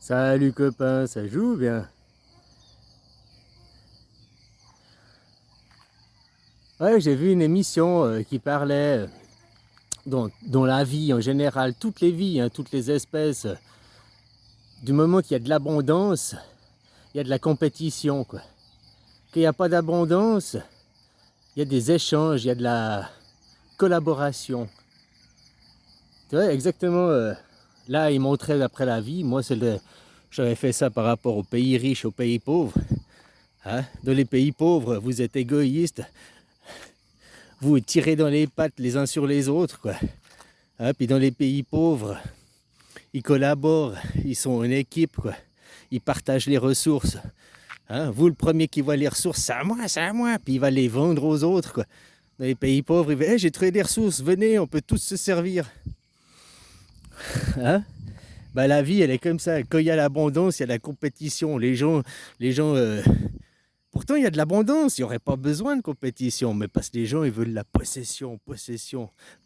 Salut copain, ça joue bien? Ouais, j'ai vu une émission qui parlait dont la vie en général, toutes les vies, hein, toutes les espèces, du moment qu'il y a de l'abondance, il y a de la compétition, quoi. Qu'il n'y a pas d'abondance, il y a des échanges, il y a de la collaboration. Tu vois, exactement, là, il montrait d'après la vie, moi, j'avais fait ça par rapport aux pays riches, aux pays pauvres. Hein? Dans les pays pauvres, vous êtes égoïste, vous tirez dans les pattes les uns sur les autres, quoi. Hein, puis dans les pays pauvres, ils collaborent, ils sont une équipe, quoi. Ils partagent les ressources. Hein, vous, le premier qui voit les ressources, c'est à moi, puis il va les vendre aux autres, quoi. Dans les pays pauvres, il va, hey, j'ai trouvé des ressources, venez, on peut tous se servir. Hein? Bah, la vie, elle est comme ça. Quand il y a l'abondance, il y a la compétition. Les gens pourtant, il y a de l'abondance, il n'y aurait pas besoin de compétition, mais parce que les gens, ils veulent la possession,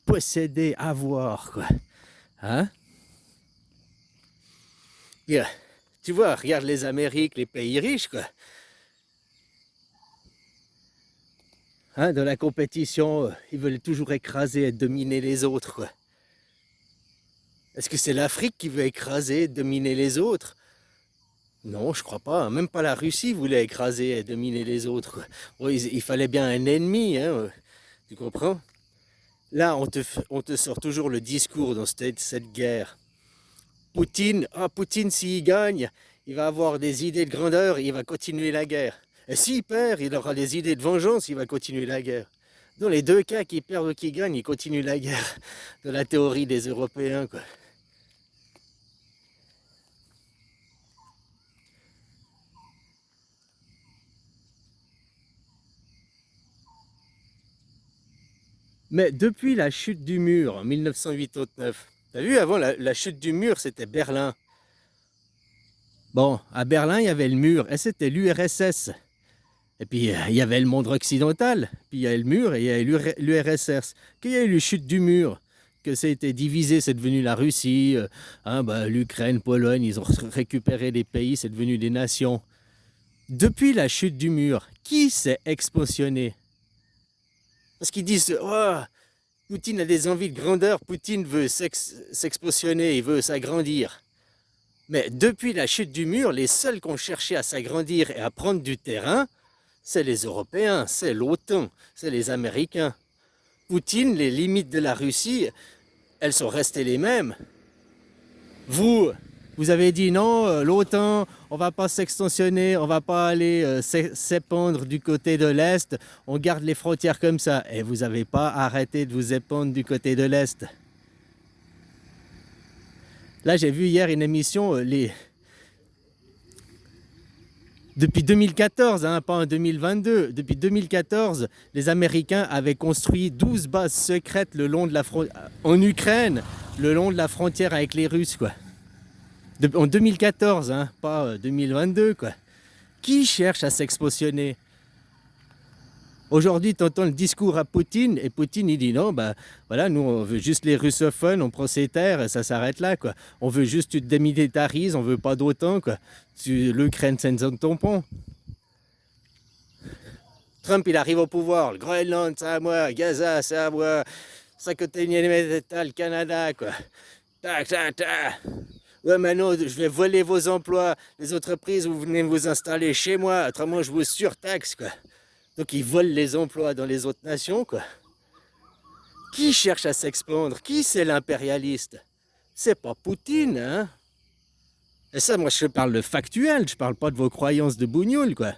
posséder, avoir, quoi. Hein? Yeah. Tu vois, regarde les Amériques, les pays riches, quoi. Hein, dans la compétition, ils veulent toujours écraser et dominer les autres, quoi. Est-ce que c'est l'Afrique qui veut écraser, dominer les autres? Non, je crois pas. Même pas la Russie voulait écraser et dominer les autres, quoi. Ouais, il fallait bien un ennemi, hein, tu comprends? Là, on te sort toujours le discours dans cette guerre. Poutine, s'il gagne, il va avoir des idées de grandeur, il va continuer la guerre. Et s'il perd, il aura des idées de vengeance, il va continuer la guerre. Dans les deux cas, qu'il perd ou qu'il gagne, il continue la guerre. Dans la théorie des Européens, quoi. Mais depuis la chute du mur en 1989, t'as vu, avant la chute du mur, c'était Berlin. Bon, à Berlin, il y avait le mur, et c'était l'URSS. Et puis, il y avait le monde occidental, puis il y avait le mur, et il y avait l'URSS. Qu'il y a eu la chute du mur, que ça a été divisé, c'est devenu la Russie, hein, bah, l'Ukraine, Pologne, ils ont récupéré des pays, c'est devenu des nations. Depuis la chute du mur, qui s'est expansionné? Parce qu'ils disent, oh, Poutine a des envies de grandeur, Poutine veut s'expansionner, il veut s'agrandir. Mais depuis la chute du mur, les seuls qui ont cherché à s'agrandir et à prendre du terrain, c'est les Européens, c'est l'OTAN, c'est les Américains. Poutine, les limites de la Russie, elles sont restées les mêmes. Vous avez dit non, l'OTAN, on va pas s'extensionner, on va pas aller s'épandre du côté de l'Est, on garde les frontières comme ça. Et vous n'avez pas arrêté de vous épandre du côté de l'Est. Là, j'ai vu hier une émission, depuis 2014, hein, pas en 2022, depuis 2014, les Américains avaient construit 12 bases secrètes le long de en Ukraine, le long de la frontière avec les Russes, quoi. En 2014, hein, pas 2022, quoi. Qui cherche à s'expansionner? Aujourd'hui, tu entends le discours à Poutine, et Poutine, il dit non, bah voilà, nous, on veut juste les russophones, on prend ses terres, et ça s'arrête là, quoi. On veut juste que tu te démilitarises, on veut pas d'autant, quoi. L'Ukraine, c'est une zone tampon. Trump, il arrive au pouvoir, le Groenland, c'est à moi, Gaza, c'est à moi, 51e État, le Canada, quoi. Tac, tac, tac. Ouais, maintenant, je vais voler vos emplois, les entreprises, vous venez vous installer chez moi, autrement, je vous surtaxe, quoi. Donc, ils volent les emplois dans les autres nations, quoi. Qui cherche à s'expandre? Qui c'est l'impérialiste? C'est pas Poutine, hein? Et ça, moi, je parle de factuel, je parle pas de vos croyances de bougnoul, quoi.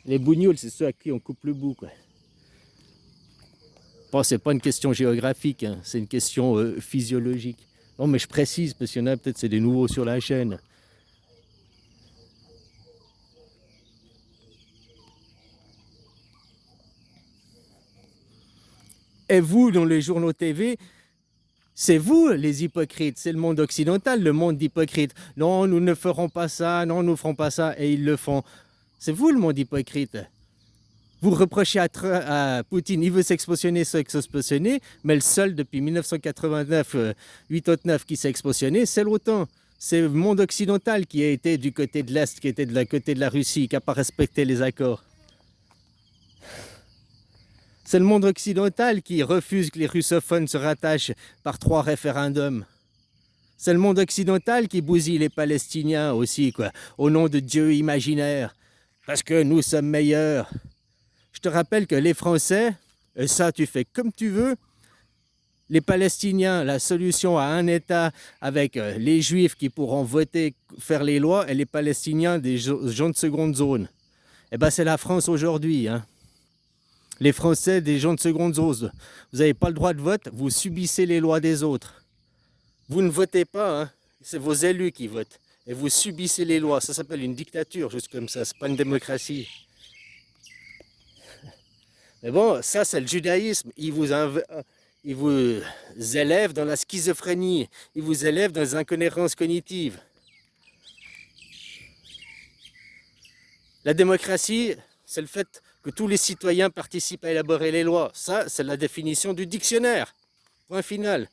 Les bougnoules, c'est ceux à qui on coupe le bout, quoi. Bon, c'est pas une question géographique, hein, c'est une question physiologique. Non, mais je précise, parce qu'il y en a peut-être, c'est des nouveaux sur la chaîne. Et vous, dans les journaux TV, c'est vous les hypocrites, c'est le monde occidental, le monde d'hypocrites. Non, nous ne ferons pas ça, non, nous ne ferons pas ça, et ils le font. C'est vous le monde hypocrite. Vous reprochez à Poutine, il veut s'expositionner, mais le seul depuis 1989, 8-9 qui s'est expositionné, c'est l'OTAN. C'est le monde occidental qui a été du côté de l'Est, qui était de la côté de la Russie, qui n'a pas respecté les accords. C'est le monde occidental qui refuse que les russophones se rattachent par 3 référendums. C'est le monde occidental qui bousille les Palestiniens aussi, quoi, au nom de Dieu imaginaire, parce que nous sommes meilleurs. Je te rappelle que les Français, et ça tu fais comme tu veux, les Palestiniens, la solution à un État avec les Juifs qui pourront voter, faire les lois, et les Palestiniens des gens de seconde zone. Eh bien c'est la France aujourd'hui, hein. Les Français des gens de seconde zone. Vous n'avez pas le droit de vote, vous subissez les lois des autres. Vous ne votez pas, hein. C'est vos élus qui votent. Et vous subissez les lois. Ça s'appelle une dictature, juste comme ça. C'est pas une démocratie. Mais bon, ça c'est le judaïsme. Il vous élève dans la schizophrénie. Il vous élève dans les incohérences cognitives. La démocratie, c'est le fait que tous les citoyens participent à élaborer les lois. Ça, c'est la définition du dictionnaire. Point final.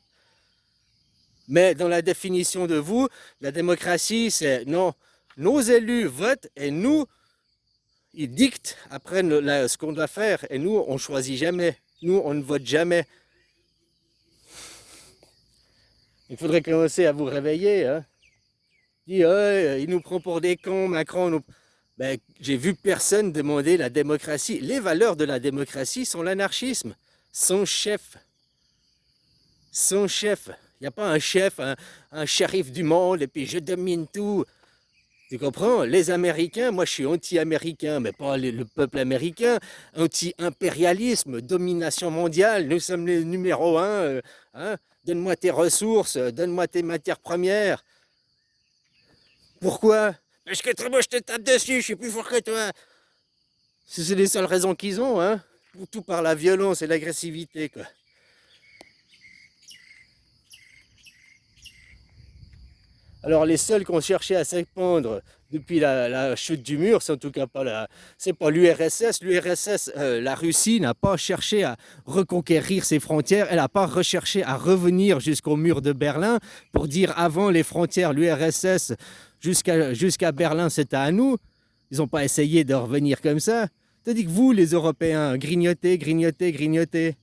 Mais dans la définition de vous, la démocratie, c'est non, nos élus votent et nous, ils dictent après ce qu'on doit faire. Et nous, on ne choisit jamais. Nous, on ne vote jamais. Il faudrait commencer à vous réveiller. Hein. Dit, il nous prend pour des cons, Macron. Nous... Ben, j'ai vu personne demander la démocratie. Les valeurs de la démocratie sont l'anarchisme. Son chef. Son chef. Il n'y a pas un chef, un shérif du monde, et puis je domine tout. Tu comprends? Les Américains, moi je suis anti-américain, mais pas le peuple américain. Anti-impérialisme, domination mondiale, nous sommes les numéro 1. Hein? Donne-moi tes ressources, donne-moi tes matières premières. Pourquoi? Parce que moi je te tape dessus, je suis plus fort que toi. C'est les seules raisons qu'ils ont, hein? Tout par la violence et l'agressivité, quoi. Alors les seuls qui ont cherché à s'épandre depuis la chute du mur, c'est en tout cas pas c'est pas l'URSS. L'URSS, la Russie n'a pas cherché à reconquérir ses frontières, elle n'a pas recherché à revenir jusqu'au mur de Berlin pour dire avant les frontières, l'URSS jusqu'à Berlin c'était à nous. Ils n'ont pas essayé de revenir comme ça. C'est-à-dire que vous, les Européens, grignotez, grignotez, grignotez.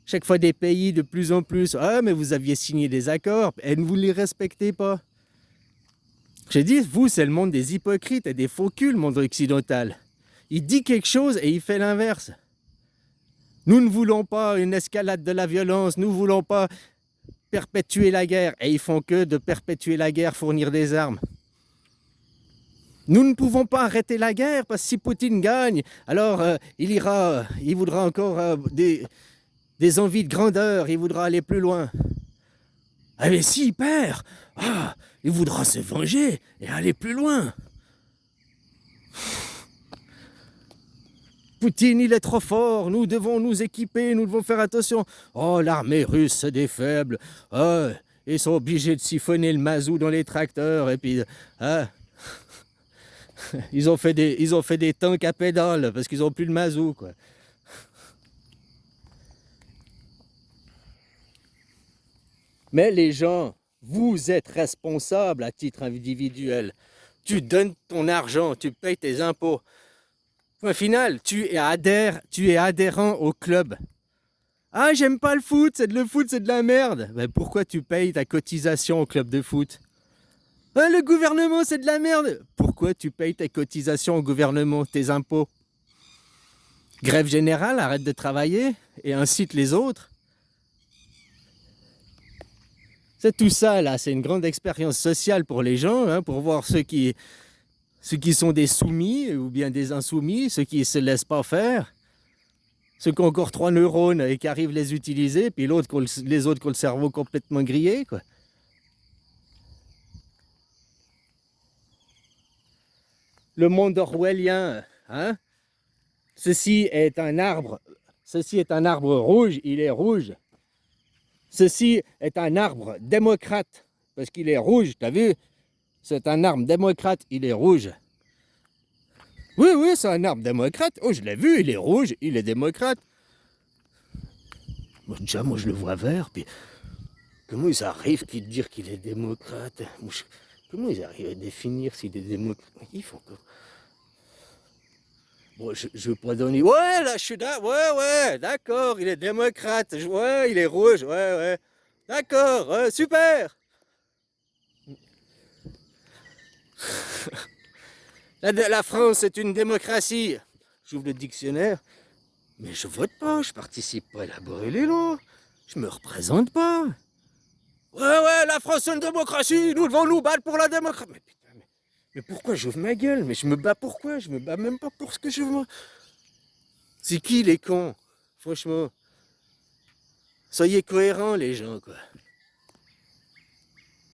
Chaque fois des pays de plus en plus. Ah, mais vous aviez signé des accords et vous ne les respectez pas. J'ai dit, vous, c'est le monde des hypocrites et des faux culs, le monde occidental. Il dit quelque chose et il fait l'inverse. Nous ne voulons pas une escalade de la violence, nous ne voulons pas perpétuer la guerre. Et ils font que de perpétuer la guerre, fournir des armes. Nous ne pouvons pas arrêter la guerre parce que si Poutine gagne, alors il voudra encore des envies de grandeur, il voudra aller plus loin. Ah mais s'il perd, il voudra se venger et aller plus loin. Poutine, il est trop fort, nous devons nous équiper, nous devons faire attention. Oh, l'armée russe, c'est des faibles. Oh, ils sont obligés de siphonner le mazout dans les tracteurs et puis... ils ont fait des tanks à pédales parce qu'ils n'ont plus de mazout, quoi. Mais les gens, vous êtes responsables à titre individuel. Tu donnes ton argent, tu payes tes impôts. Au final, tu es adhérent au club. Ah, j'aime pas le foot, c'est de la merde. Ben, pourquoi tu payes ta cotisation au club de foot? Ah, le gouvernement, c'est de la merde. Pourquoi tu payes tes cotisations au gouvernement, tes impôts? Grève générale, arrête de travailler et incite les autres. C'est tout ça, là, c'est une grande expérience sociale pour les gens, hein, pour voir ceux qui sont des soumis ou bien des insoumis, ceux qui ne se laissent pas faire, ceux qui ont encore 3 neurones et qui arrivent à les utiliser, puis les autres qui ont le cerveau complètement grillé, quoi. Le monde orwellien, hein? Ceci est un arbre rouge, il est rouge. Ceci est un arbre démocrate, parce qu'il est rouge, t'as vu? C'est un arbre démocrate, il est rouge. Oui, oui, c'est un arbre démocrate. Oh, je l'ai vu, il est rouge, il est démocrate. Moi, déjà, moi, je le vois vert, puis comment ils arrivent à dire qu'il est démocrate? Comment ils arrivent à définir s'il est démocrate? Ils font comme... Bon, je veux pas donner... Ouais, là, je suis là, ouais, ouais, d'accord, il est démocrate. Ouais, il est rouge, ouais, ouais. D'accord, super. La France est une démocratie. J'ouvre le dictionnaire. Mais je vote pas, je participe pas à élaborer les lois. Je me représente pas. Ouais, ouais, la France c'est une démocratie, nous devons nous battre pour la démocratie. Mais putain, mais pourquoi j'ouvre ma gueule? Mais je me bats pourquoi? Je me bats même pas pour ce que je veux. C'est qui les cons? Franchement, soyez cohérents les gens, quoi.